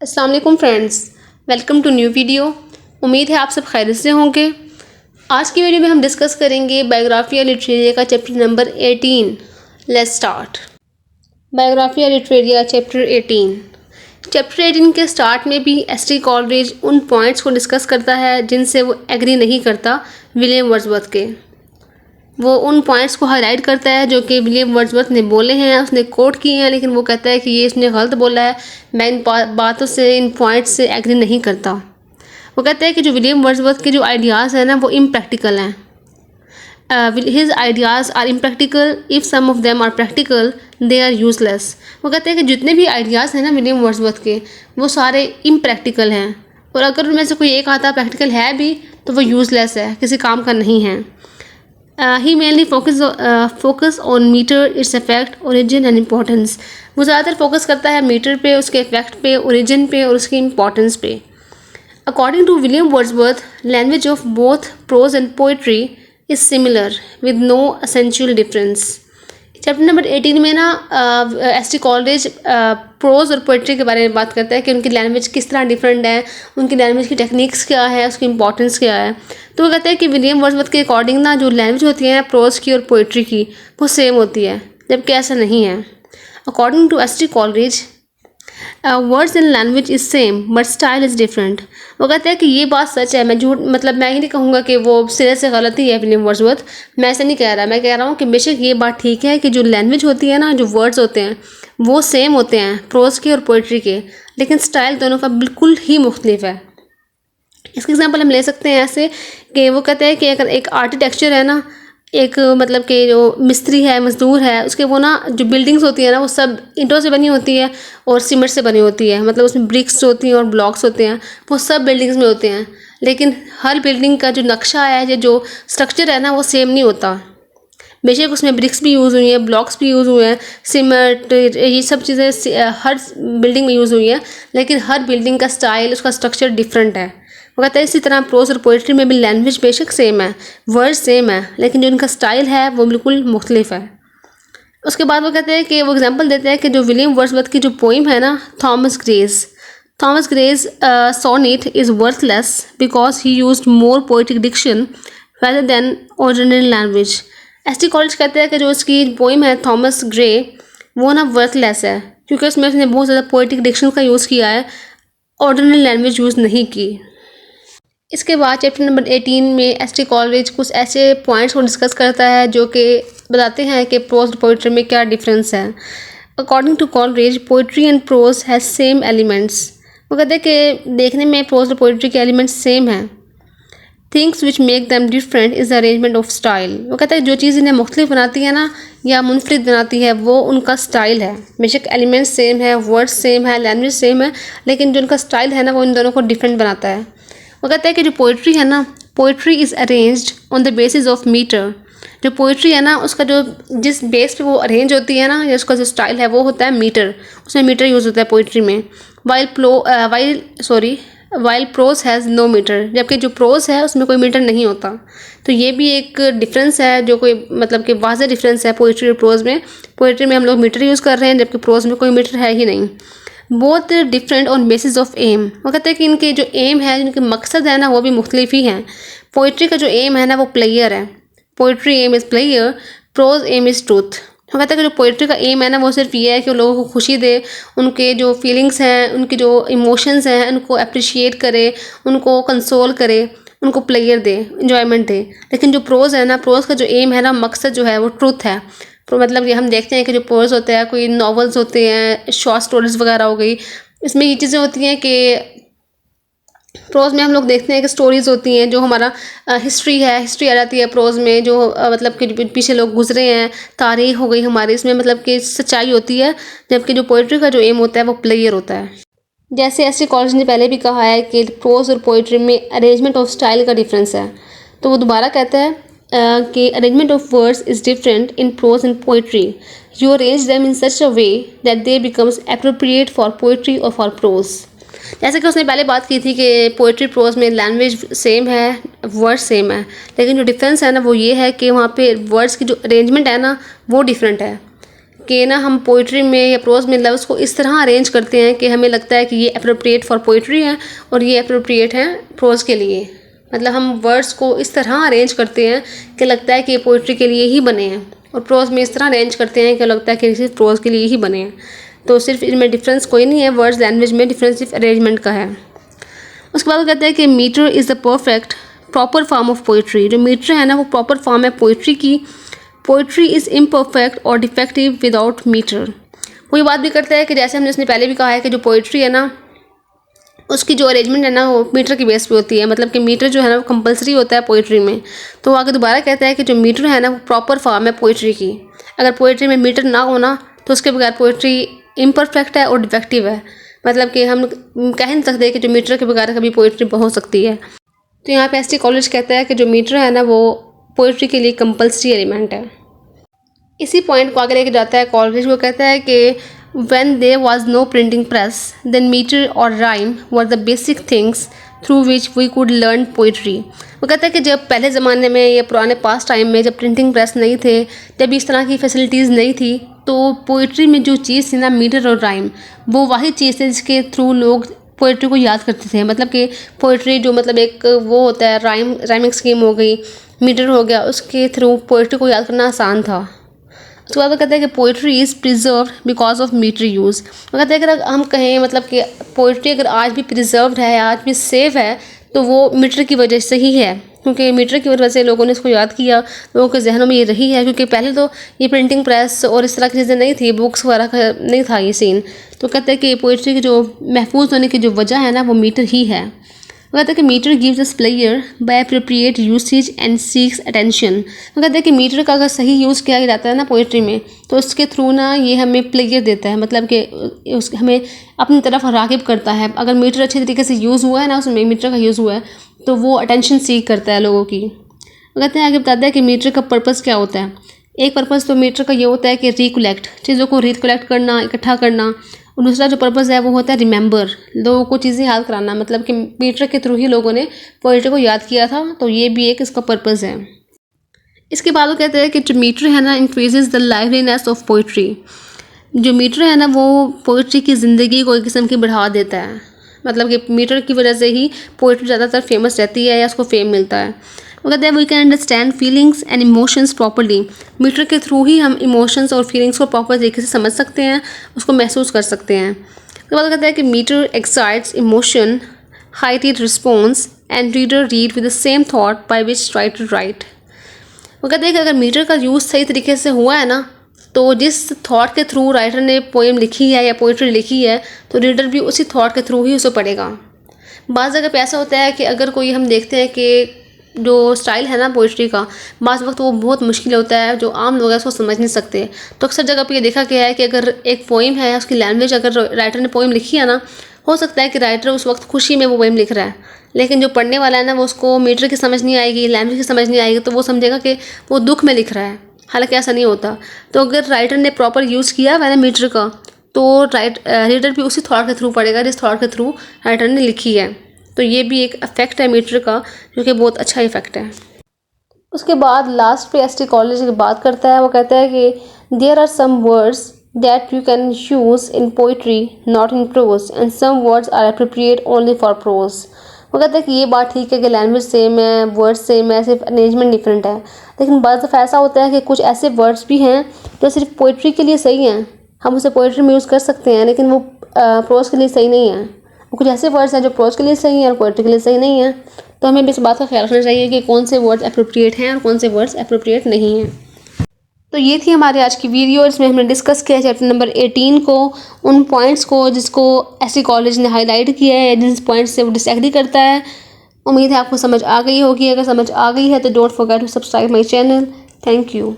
अस्सलाम वालेकुम friends, welcome to new video. उम्मीद है आप सब खैरियत से होंगे। आज की वीडियो में हम डिस्कस करेंगे बायोग्राफिया लिटरेरिया का chapter number 18। Let's start. Biographia Literaria chapter 18। Chapter 18 के स्टार्ट में भी एस.टी. कॉलरिज उन पॉइंट्स को डिस्कस करता है जिनसे वो एग्री नहीं करता विलियम वर्ड्सवर्थ के। वो उन पॉइंट्स को हाईलाइट करता है जो कि विलियम वर्ड्सवर्थ ने बोले हैं, उसने कोट किए हैं, लेकिन वो कहता है कि ये इसने गलत बोला है, मैं इन बातों से, इन पॉइंट्स से एग्री नहीं करता। वो कहता है कि जो विलियम वर्ड्सवर्थ के जो आइडियाज़ हैं ना वो इम्प्रैक्टिकल हैं। His ideas are impractical, if some of them are practical they are useless. वो कहते हैं कि जितने भी आइडियाज़ हैं ना विलियम वर्ड्सवर्थ के, वो सारे इम्प्रैक्टिकल हैं, और अगर उनमें से कोई एक आता प्रैक्टिकल है भी तो वो यूजलेस है, किसी काम का नहीं है। He mainly focus on metre, its effect, origin and importance. वो ज़्यादातर फोकस करता है मीटर पे, उसके इफेक्ट पे, ओरिजिन पे और उसकी इम्पोर्टेंस पे। According to William Wordsworth, language of both prose and poetry is similar with no essential difference. Chapter number 18 में ना एस.टी. कॉलरिज प्रोज और पोइट्री के बारे में बात करता है कि उनकी लैंग्वेज किस तरह डिफरेंट है, उनकी लैंग्वेज की टेक्निक्स क्या है, उसकी इंपॉर्टेंस क्या है। तो वो कहते हैं कि विलियम वर्ड्सवर्थ के अकॉर्डिंग ना जो लैंग्वेज होती है प्रोज की और पोइट्री की, वो सेम होती है, जबकि ऐसा नहीं है। According to S T. Coleridge, words and language is same but style is different. वो कहते हैं कि ये बात सच है, मैं झूठ मैं ही नहीं कहूँगा कि वो सिरे से गलत ही है विलियम वर्ड्सवर्थ, मैं ऐसे नहीं कह रहा। मैं कह रहा हूँ कि बेशक ये बात ठीक है कि जो लैंग्वेज होती है ना, जो वर्ड्स होते हैं वो सेम होते हैं प्रोज के और पोइट्री के, लेकिन स्टाइल दोनों का बिल्कुल ही मुख्तलिफ है। इसका एग्जाम्पल हम ले सकते हैं ऐसे कि वो कहते हैं कि अगर एक आर्किटेक्चर है ना, एक कि जो मिस्त्री है, मजदूर है, उसके वो ना जो बिल्डिंग्स होती है ना वो सब ईंटों से बनी होती है और सीमेंट से बनी होती है, मतलब उसमें ब्रिक्स होती हैं और ब्लॉक्स होते हैं, वो सब बिल्डिंग्स में होते हैं, लेकिन हर बिल्डिंग का जो नक्शा है या जो स्ट्रक्चर है ना वो सेम नहीं होता। बेशक उसमें ब्रिक्स भी यूज़ हुई हैं, ब्लॉक्स भी यूज़ हुए हैं, सीमेंट, ये सब चीज़ें हर बिल्डिंग में यूज़ हुई हैं, लेकिन हर बिल्डिंग का स्टाइल, उसका स्ट्रक्चर डिफरेंट है। वो कहता है इसी तरह प्रोज और पोइट्री में भी लैंग्वेज बेशक सेम है, वर्ड सेम है, लेकिन जो उनका स्टाइल है वो बिल्कुल मुख्तलिफ है। उसके बाद वो कहते हैं कि वो एग्जांपल देते हैं कि जो विलियम वर्ड्सवर्थ की जो पोइम है ना, Thomas Gray's sonnet is worthless because he used more poetic diction rather than ordinary language. S T. Coleridge कहते हैं कि जो उसकी पोइम है थॉमस ग्रे, वो ना वर्थलेस है क्योंकि उसमें उसने बहुत ज़्यादा पोइटिक डिक्शन का यूज़ किया है, ऑर्डिनरी लैंग्वेज यूज़ नहीं की। इसके बाद चैप्टर नंबर 18 में एस.टी. कॉलरिज कुछ ऐसे पॉइंट्स को डिस्कस करता है जो कि बताते हैं कि प्रोज और पोइट्री में क्या डिफरेंस है। According to Coleridge, poetry and prose has same elements. वो कहते हैं कि देखने में प्रोज और पोइट्री के एलिमेंट्स सेम हैं। Things which make them different is the arrangement of style. वो कहता है जो चीज़ इन्हें मुख्तलिफ बनाती है ना या मुनफरिद बनाती है वो उनका स्टाइल है। बेशक एलिमेंट्स सेम है, वर्ड्स सेम है, लैंग्वेज सेम है, लेकिन जो उनका स्टाइल है ना वो इन दोनों को डिफरेंट बनाता है। वो कहता है कि जो पोइट्री है ना, poetry is arranged on the basis of metre. जो पोइट्री है ना उसका जो जिस बेस पे वो अरेंज होती है ना, या उसका जो स्टाइल है वो होता है मीटर, उसमें मीटर यूज़ होता है पोइट्री में। While prose has no metre, जबकि जो प्रोज है उसमें कोई मीटर नहीं होता। तो ये भी एक डिफरेंस है जो कोई कि वाज़ह डिफरेंस है पोइट्री और प्रोज में। पोइट्री में हम लोग मीटर यूज़ कर रहे हैं, जबकि प्रोज में कोई मीटर है ही नहीं। Both different on basis of aim. वो कहते हैं कि इनके जो एम है, इनके मकसद है ना वो भी मुख्तलिफ ही हैं। पोइट्री का जो एम है ना वो प्लेयर है, poetry aim is pleasure, prose aim is truth. वो कहते हैं कि जो पोइट्री का एम है ना वो सिर्फ ये है कि वो लोगों को खुशी दे, उनके जो फीलिंग्स हैं, उनके जो इमोशंस हैं उनको अप्रिशिएट करे, उनको कंसोल करे, उनको प्लेयर दे, इंजॉयमेंट दे। लेकिन जो प्रोज है ना, प्रोज का जो एम है ना, मकसद जो है वो ट्रूथ है। तो ये हम देखते हैं कि जो प्रोज होते हैं, कोई नॉवेल्स होते हैं, शॉर्ट स्टोरीज वगैरह हो गई, इसमें ये चीज़ें होती हैं कि प्रोज में हम लोग देखते हैं कि स्टोरीज़ होती हैं, जो हमारा हिस्ट्री है, हिस्ट्री आ जाती है प्रोज में, जो कि पीछे लोग गुजरे हैं, तारीख हो गई हमारी, इसमें कि सच्चाई होती है। जबकि जो पोइट्री का जो एम होता है वो प्लेयर होता है। जैसे एस.टी. कॉलरिज ने पहले भी कहा है कि प्रोज और पोइट्री में अरेंजमेंट ऑफ स्टाइल का डिफरेंस है, तो वो दोबारा कहता है कि arrangement of words is different in prose and poetry. You arrange them in such a way that they becomes appropriate for poetry और फॉर प्रोज। जैसे कि उसने पहले बात की थी कि पोइट्री प्रोज में लैंग्वेज सेम है, वर्ड सेम है, लेकिन जो डिफरेंस है ना वो ये है कि वहाँ पे वर्ड्स की जो अरेंजमेंट है ना वो डिफरेंट है। कि ना हम पोइट्री में या प्रोज में लफ्ज़ को इस तरह अरेंज करते हैं कि हमें लगता है कि ये अप्रोप्रिएट फॉर पोइट्री है और ये अप्रोप्रिएट है प्रोज के लिए। मतलब हम वर्ड्स को इस तरह अरेंज करते हैं कि लगता है कि ये पोइट्री के लिए ही बने हैं, और प्रोज में इस तरह अरेंज करते हैं कि लगता है कि सिर्फ प्रोज के लिए ही बने हैं। तो सिर्फ इनमें डिफरेंस कोई नहीं है, वर्ड्स लैंग्वेज में डिफरेंस सिर्फ अरेंजमेंट का है। उसके बाद वो कहते हैं कि metre is the perfect proper form of poetry. जो मीटर है ना वो प्रॉपर फॉर्म है पोइट्री की। पोइट्री इज़ इम्परफेक्ट और डिफेक्टिव विदाउट मीटर। वो ये बात भी करता है कि जैसे हमने इसने पहले भी कहा है कि जो पोइट्री है ना उसकी जो अरेंजमेंट है ना वो मीटर की बेस पे होती है, मतलब कि मीटर जो है ना वो कंपलसरी होता है पोइट्री में। तो आगे दोबारा कहता है कि जो मीटर है ना वो प्रॉपर फॉर्म है पोइट्री की। अगर पोइट्री में मीटर ना होना तो उसके बगैर पोइट्री इम्परफेक्ट है और डिफेक्टिव है। मतलब कि हम कह नहीं सकते कि जो मीटर के बगैर कभी पोइट्री हो सकती है। तो यहाँ पे एस.टी. कॉलेज कहता है कि जो मीटर है ना वो पोइट्री के लिए कंपलसरी एलिमेंट है। इसी पॉइंट को आगे लेके जाता है कॉलेज। वो कहता है कि when there was no printing press, then meter or rhyme were the basic things through which we could learn poetry। वो कहता है कि जब पहले ज़माने में या पुराने पास्ट टाइम में जब प्रिंटिंग प्रेस नहीं थे, जब इस तरह की फैसिलिटीज़ नहीं थी, तो पोइट्री में जो चीज़ थी ना मीटर और राइम, वो वही चीज़ थी जिसके थ्रू लोग पोइट्री को याद करते थे। मतलब कि पोइट्री जो मतलब एक वो होता है राइमिंग स्कीम हो गई, मीटर हो गया, उसके थ्रू पोइट्री को याद करना आसान था। उसके बाद वो कहते हैं कि poetry is preserve because of metre use. वो कहते हैं अगर हम कहें मतलब कि पोइट्री अगर आज भी प्रिजर्व्ड है, आज भी सेफ है, तो वो मीटर की वजह से ही है, क्योंकि मीटर की वजह से लोगों ने इसको याद किया, लोगों के जहनों में ये रही है। क्योंकि पहले तो ये प्रिंटिंग प्रेस और इस तरह की चीज़ें नहीं थी, बुक्स वगैरह का नहीं था ये सीन। तो कहते हैं कि पोइट्री की जो महफूज होने की जो वजह है ना वो मीटर ही है। वो कहते हैं कि metre gives us pleasure by appropriate usage and seeks attention. वो कहते हैं कि मीटर का अगर सही यूज़ किया जाता है ना पोइट्री में, तो उसके थ्रू ना ये हमें प्लेयर देता है, मतलब कि हमें अपनी तरफ राग़िब करता है। अगर मीटर अच्छे तरीके से यूज़ हुआ है ना, उसमें मीटर का यूज़ हुआ है, तो वो अटेंशन सीख करता है लोगों की। वो कहते हैं आगे बताते हैं कि मीटर का पर्पज़ क्या होता है। एक पर्पज़ तो मीटर का ये होता है कि रिकलेक्ट, चीज़ों को रिकलेक्ट करना, इकट्ठा करना। और दूसरा जो पर्पज़ है वो होता है रिमेंबर, लोगों को चीज़ें याद कराना। मतलब कि मीटर के थ्रू ही लोगों ने पोइट्री को याद किया था, तो ये भी एक इसका पर्पज़ है। इसके बाद वो कहते हैं कि जो मीटर है ना increases the liveliness of poetry. जो मीटर है ना वो पोइट्री की ज़िंदगी को एक किस्म की बढ़ा देता है। मतलब कि मीटर की वजह से ही पोइट्री ज़्यादातर फेमस रहती है या उसको फेम मिलता है। वो कहते हैं we can understand feelings and emotions properly. Metre के थ्रू ही हम इमोशंस और फीलिंग्स को प्रॉपर तरीके से समझ सकते हैं, उसको महसूस कर सकते हैं। उसके बाद कहते हैं कि मीटर एक्साइट्स इमोशन, हाइटेड response and reader read with the same thought by which writer write. वो कहते हैं कि अगर मीटर का यूज़ सही तरीके से हुआ है ना, तो जिस थॉट के थ्रू राइटर ने पोएम लिखी है या पोइट्री लिखी है, तो रीडर भी उसी थॉट के थ्रू ही उसे पढ़ेगा। बाज़ जगह पे ऐसा होता है कि अगर कोई हम देखते हैं कि जो स्टाइल है ना पोइट्री का, बाज़ वक्त वो बहुत मुश्किल होता है, जो आम लोग हैं उसको समझ नहीं सकते। तो अक्सर जगह पे ये देखा गया है कि अगर एक पोइम है, उसकी लैंग्वेज अगर राइटर ने पोइम लिखी है ना, हो सकता है कि राइटर उस वक्त खुशी में वो पोइम लिख रहा है, लेकिन जो पढ़ने वाला है ना वो उसको मीटर की समझ नहीं आएगी, लैंग्वेज की समझ नहीं आएगी, तो वो समझेगा कि वो दुख में लिख रहा है, हालांकि ऐसा नहीं होता। तो अगर राइटर ने प्रॉपर यूज़ किया हुआ है ना मीटर का, तो रीडर भी उसी थॉट के थ्रू पढ़ेगा जिस थॉट के थ्रू राइटर ने लिखी है। तो ये भी एक इफेक्ट है मीटर का, जो कि बहुत अच्छा इफेक्ट है। उसके बाद लास्ट पे एस.टी. कॉलेज की बात करता है। वो कहता है कि there are some words that you can use in poetry not in prose and some words are appropriate only for prose. वो कहता है कि ये बात ठीक है कि लैंग्वेज सेम है, वर्ड्स सेम है, सिर्फ अरेंजमेंट डिफरेंट है, लेकिन बाज़ दफ़ा ऐसा होता है कि कुछ ऐसे वर्ड्स भी हैं जो सिर्फ पोइट्री के लिए सही हैं, हम उसे पोइट्री में यूज़ कर सकते हैं, लेकिन वो प्रोज के लिए सही नहीं है। कुछ ऐसे वर्ड्स हैं जो प्रोज के लिए सही हैं और पोइट्री के लिए सही नहीं है। तो हमें भी इस बात का ख्याल रखना चाहिए कि कौन से वर्ड्स अप्रोप्रिएट हैं और कौन से वर्ड्स अप्रोप्रिएट नहीं हैं। तो ये थी हमारी आज की वीडियो, इसमें हमने डिस्कस किया चैप्टर नंबर 18 को, उन पॉइंट्स को जिसको एस.टी. कॉलेज ने हाईलाइट किया है, जिन पॉइंट्स से वो डिसएग्री करता है। उम्मीद है आपको समझ आ गई होगी। अगर समझ आ गई है तो don't forget to subscribe my channel. Thank you.